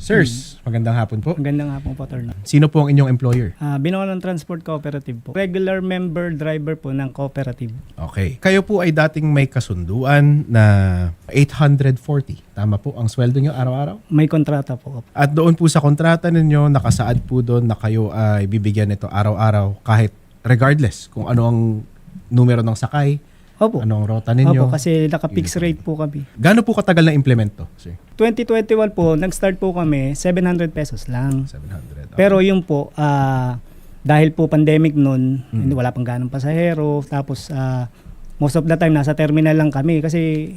Sirs, magandang hapon po. Magandang hapon po, Attorney. Sino po ang inyong employer? Binonan Transport Cooperative po. Regular member driver po ng cooperative. Okay. Kayo po ay dating may kasunduan na 840. Tama po ang sweldo nyo araw-araw? May kontrata po. At doon po sa kontrata ninyo, nakasaad po doon na kayo ay bibigyan nito araw-araw kahit regardless kung ano ang numero ng sakay, Opo. ano ang rota ninyo. Opo, kasi naka-fixed rate po kami. Gaano po katagal na implement to, sir? 2021 po, nag-start po kami, 700 pesos lang. 700. Okay. Pero yun po, dahil po pandemic nun, hindi wala pang ganong pasahero, tapos most of the time nasa terminal lang kami kasi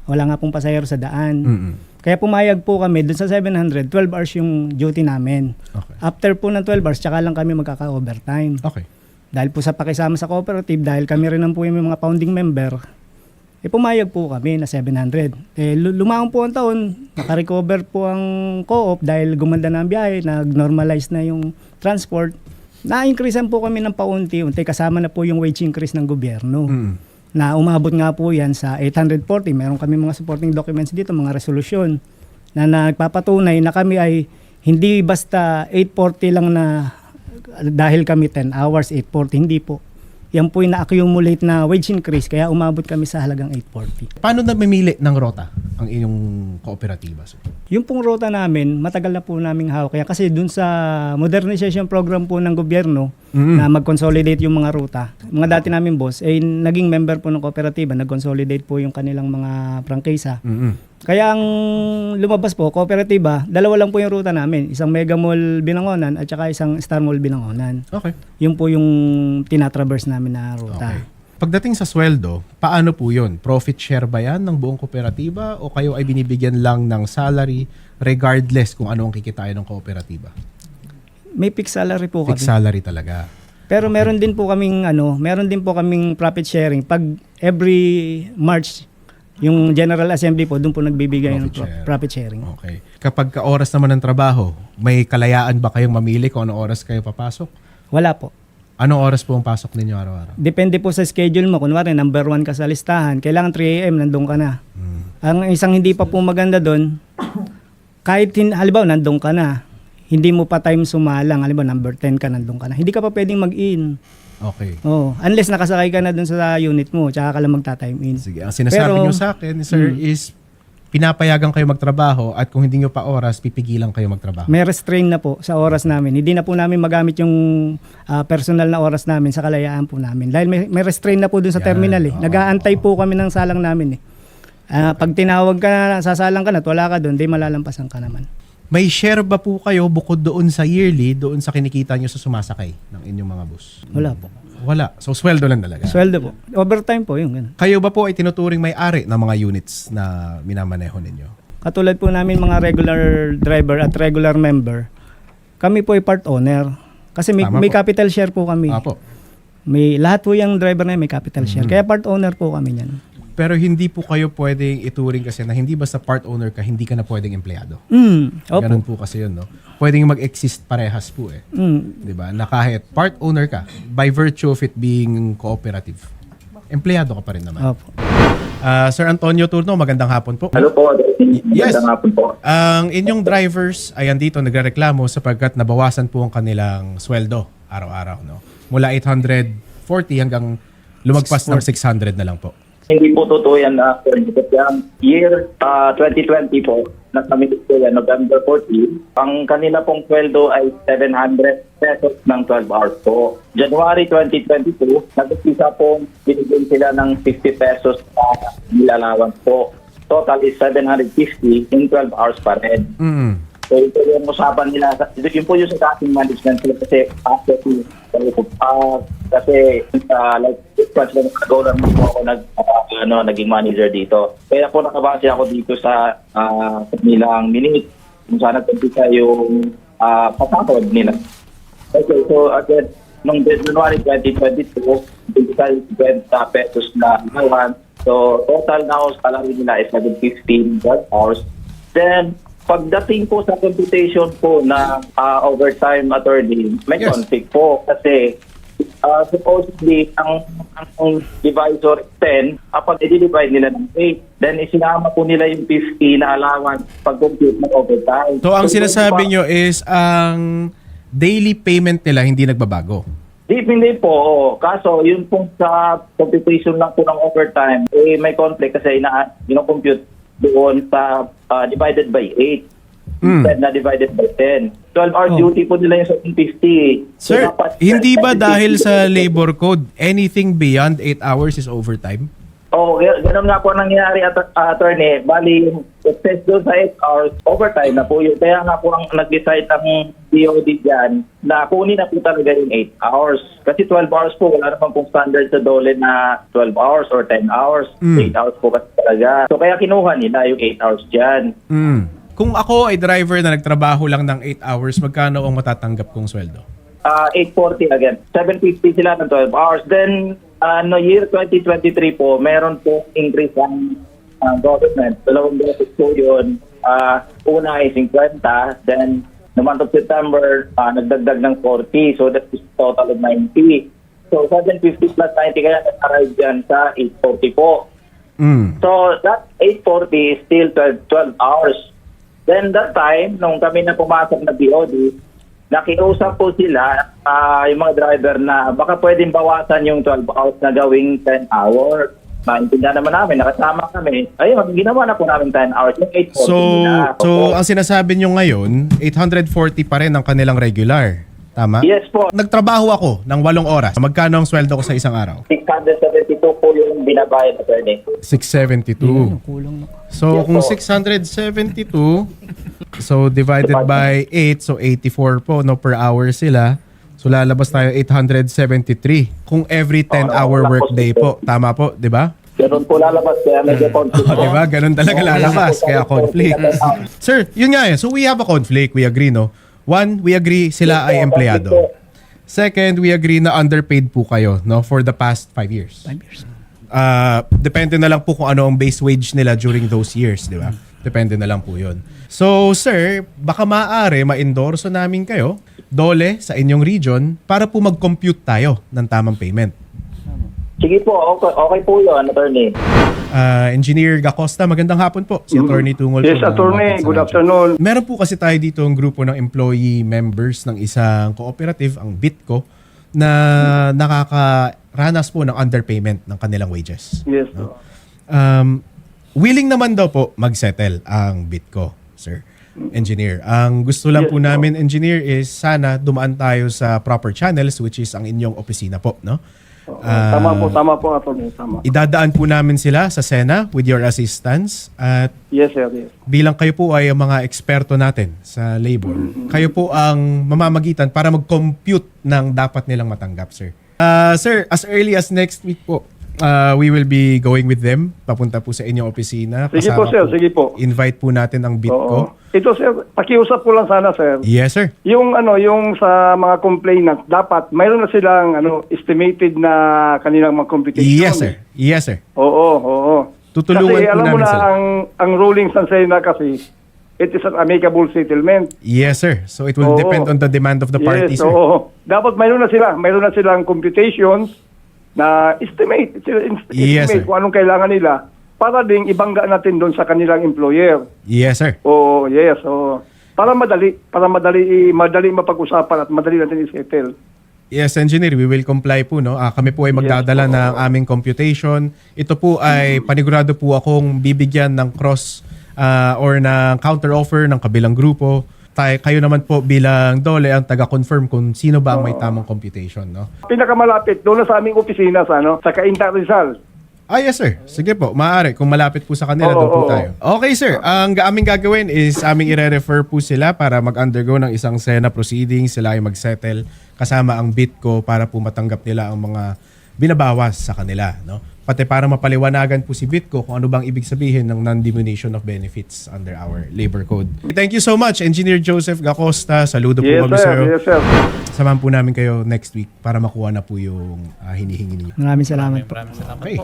wala nga pong pasahero sa daan. Kaya pumayag po kami dun sa 700, 12 hours yung duty namin. Okay. After po ng 12 hours, tsaka lang kami magkaka-overtime. Okay. Dahil po sa pakisama sa cooperative, dahil kami rin ang po yung mga founding member, pumayag po kami na 700. Lumaong po ang taon, nakarecover po ang co-op dahil gumanda na ang biyahe, nag-normalize na yung transport. Na-increasean po kami ng paunti-unti kasama na po yung wage increase ng gobyerno. Na umabot nga po yan sa 840. Meron kami mga supporting documents dito, mga resolusyon na nagpapatunay na kami ay hindi basta 840 lang na dahil kami 10 hours, 840. Hindi po. Yan po yung na-accumulate na wage increase kaya umabot kami sa halagang 840. Paano namimili ng rota ang inyong kooperatiba, sir? Yung pong rota namin, matagal na po naming hawak. Kaya kasi dun sa modernization program po ng gobyerno na mag-consolidate yung mga ruta. Mga dati namin boss, naging member po ng kooperatiba, nag-consolidate po yung kanilang mga prangkisa. Kaya ang lumabas po, kooperatiba, dalawa lang po yung ruta namin. Isang Mega Mall Binangonan at saka isang Star Mall Binangonan. Okay. Yun po yung tinatraverse namin na ruta. Okay. Pagdating sa sweldo, paano po yun? Profit share ba yan ng buong kooperatiba o kayo ay binibigyan lang ng salary regardless kung ano ang kikitain ng kooperatiba? May fixed salary po kami. Fixed salary talaga. Pero meron din po kaming profit sharing. Pag every March, yung General Assembly po, doon po nagbibigay ng profit sharing. Okay. Kapag oras naman ng trabaho, may kalayaan ba kayong mamili kung anong oras kayo papasok? Wala po. Anong oras po ang pasok ninyo araw-araw? Depende po sa schedule mo. Kunwari, number 1 ka sa listahan, kailangan 3 a.m. nandun ka na. Ang isang hindi pa po maganda doon, kahit halimbawa nandun ka na, hindi mo pa time sumalang, halimbawa number 10 ka, nandun ka na, hindi ka pa pwedeng mag-in. Okay. Oh, unless nakasakay ka na dun sa unit mo, tsaka ka lang magta-time in. Sige, ang sinasabi nyo sa akin, sir, is pinapayagan kayo magtrabaho at kung hindi nyo pa oras, pipigilan kayo magtrabaho. May restrain na po sa oras namin. Hindi na po namin magamit yung personal na oras namin sa kalayaan po namin. Dahil may restrain na po dun sa terminal eh. Nag-aantay po kami ng salang namin eh. Pag tinawag ka na, sasalang ka na, at wala ka dun, di malalampasan ka naman. May share ba po kayo bukod doon sa yearly, doon sa kinikita nyo sa sumasakay ng inyong mga bus? Wala po. Wala. So, sweldo lang talaga. Sweldo po. Overtime po yung ganun. Kayo ba po ay tinuturing may-ari ng mga units na minamaneho ninyo? Katulad po namin mga regular driver at regular member, kami po ay part owner. Kasi may capital share po kami. Apo. Lahat po yung driver na may capital share. Kaya part owner po kami niyan. Pero hindi po kayo pwedeng ituring kasi na hindi basta part owner ka, hindi ka na pwedeng empleyado. Opo. Ganun po kasi yun, no? Pwedeng mag-exist parehas po eh. Diba? Na kahit part owner ka, by virtue of it being cooperative, empleyado ka pa rin naman. Opo. Sir Antonio Turno, magandang hapon po. Hello po. Yes. Magandang hapon po. Ang inyong drivers ay andito nagrereklamo sapagkat nabawasan po ang kanilang sweldo araw-araw, no? Mula 840 hanggang lumagpas ng 600 na lang po. Hindi po totoo yan na yung year 2020 po, nakamit po yan November 14, ang kanila pong sweldo ay 700 pesos ng 12 hours po. January 2022, nag-umpisa po, binigyan sila ng 50 pesos na nilalawans po. Total is 750 in 12 hours pa rin. So ito yung usapan nila. Yun po yung sa dating management kasi after kasi like government po ako naging manager dito. Kaya po nakabase ako dito sa nilang minute kung saan nagpapisa yung pasahod nila. Okay, so again, noong January 2022, bigay 20 pesos na nawan. So total now salary nila is 715 hours. Then pagdating po sa computation po na overtime attorney, may conflict po kasi supposedly, ang divisor 10, kapag i-divide nila ng 8, then isinama po nila yung 50 na allowance pag-compute ng overtime. So ang sinasabi nyo is ang daily payment nila hindi nagbabago. Hindi po. Kaso, yun pong sa computation lang po ng overtime, may conflict kasi compute doon sa divided by 8. Instead na divided by 10. 12 hours duty po nila yung sa 50. Sir, hindi ba dahil sa labor code, anything beyond 8 hours is overtime? Ganun nga po nangyari at attorney. Bali, excess doon sa 8 hours, overtime na po yun. Kaya nga po ang nag-decide ang DOD dyan na kunin na po talaga yung 8 hours. Kasi 12 hours po, wala naman pong standard sa DOLE na 12 hours or 10 hours. 8 hours po kasi talaga. So kaya kinuha nila yung 8 hours dyan. Kung ako ay driver na nagtrabaho lang ng 8 hours, magkano ang matatanggap kong sweldo? 840 again. 750 sila ng 12 hours. Then, year 2023 po, meron po increase ang government. Dalawang beses po yun. Una ay 50. Then, no month of September, nagdagdag ng 40. So, that is total of 90. So, 750 plus 90 kaya nag-arrive dyan sa 840 po. So, that 840 is still 12 hours. Then, that time, nung kami na pumasok na BOD, nakiusap po sila, yung mga driver na baka pwedeng bawasan yung 12 hours na gawing 10 hours. Maintindihan naman namin, nakasama kami. Ayun, ginawa na po namin 10 hours. Yung 840 nila. So ang sinasabi nyo ngayon, 840 pa rin ang kanilang regular. Tama? Yes po. Nagtrabaho ako ng 8 oras. Magkano ang sweldo ko sa isang araw? 672 po yung binabayad na pwede. 672. Kulang na. So Yes, kung po. 672, so divided by 8, so 84 po no per hour sila. So lalabas tayo 873 kung every 10-hour workday po. Tama po, 'di ba? Ganun po lalabas kaya medyo conflict. Oh, 'di ba? Ganun talaga lalabas kaya conflict. Sir, yun nga eh. So we have a conflict, we agree no. One, we agree sila ay empleyado. Second, we agree na underpaid po kayo no for the past 5 years. 5 years. Depende na lang po kung ano ang base wage nila during those years, di ba? Depende na lang po yun. So, sir, baka maaari ma-endorso namin kayo, DOLE, sa inyong region, para po mag-compute tayo ng tamang payment. Sige po, okay po yun, attorney. Engineer Gacosta, magandang hapon po. Si Attorney Tungol. Yes, po ng attorney. Market sa Good Radyo. afternoon. Meron po kasi tayo dito ang grupo ng employee members ng isang cooperative, ang BITCO, na nakakaranas po ng underpayment ng kanilang wages. Yes. Willing naman daw po mag-settle ang BITCO, sir. Engineer. Ang gusto lang po namin, engineer, is sana dumaan tayo sa proper channels, which is ang inyong opisina po, no? Tama po, attorney. Tama. Idadaan po namin sila sa SENA with your assistance at Yes, sir. Yes. bilang kayo po ay ang mga eksperto natin sa labor, kayo po ang mamamagitan para mag-compute ng dapat nilang matanggap, sir. Sir, as early as next week po, we will be going with them. Papunta po sa inyong opisina. Sige po, Kasama sir. Sige po. Invite po natin ang BITCO. Ito, sir. Pakiusap ko lang sana, sir. Yes, sir. Yung sa mga complainants, dapat mayroon na silang estimated na kanilang mga computation. Yes, sir. Yes, sir. Oo. Tutulungan kasi po alam mo namin na sila. ang ruling sa SENA kasi it is an amicable settlement. Yes, sir. So it will Oo. depend on the demand of the parties, Yes, sir. oo. Dapat mayroon na silang computations na estimate Yes, sir. kung anong kailangan nila para ding ibangga natin doon sa kanilang employer. Yes, sir. Oo, yes. Oo. Para madali mapag-usapan at madali natin i-settle. Yes, engineer, we will comply po, no? Kami po ay magdadala Yes, ng aming computation. Ito po ay panigurado po akong bibigyan ng cross or ng counter offer ng kabilang grupo. Kayo naman po bilang DOLE ang taga-confirm kung sino ba ang may tamang computation, no? Pinakamalapit doon na sa aming opisina sa Cainta Rizal. Yes, sir. Sige po, maaari. Kung malapit po sa kanila, Oo, doon po oo. tayo. Okay, sir. Ang aming gagawin is aming i-refer po sila para mag-undergo ng isang SENA proceedings. Sila ay mag-settle kasama ang BITCO para po matanggap nila ang mga binabawas sa kanila, no? Pati para mapaliwanagan po si BITCO kung ano bang ibig sabihin ng non-diminution of benefits under our labor code. Thank you so much, Engineer Joseph Gacosta. Saludo po Yes, kami sir. sa'yo. Yes, sir. Samahan po namin kayo next week para makuha na po yung hinihingi niyo. Maraming salamat po. Okay.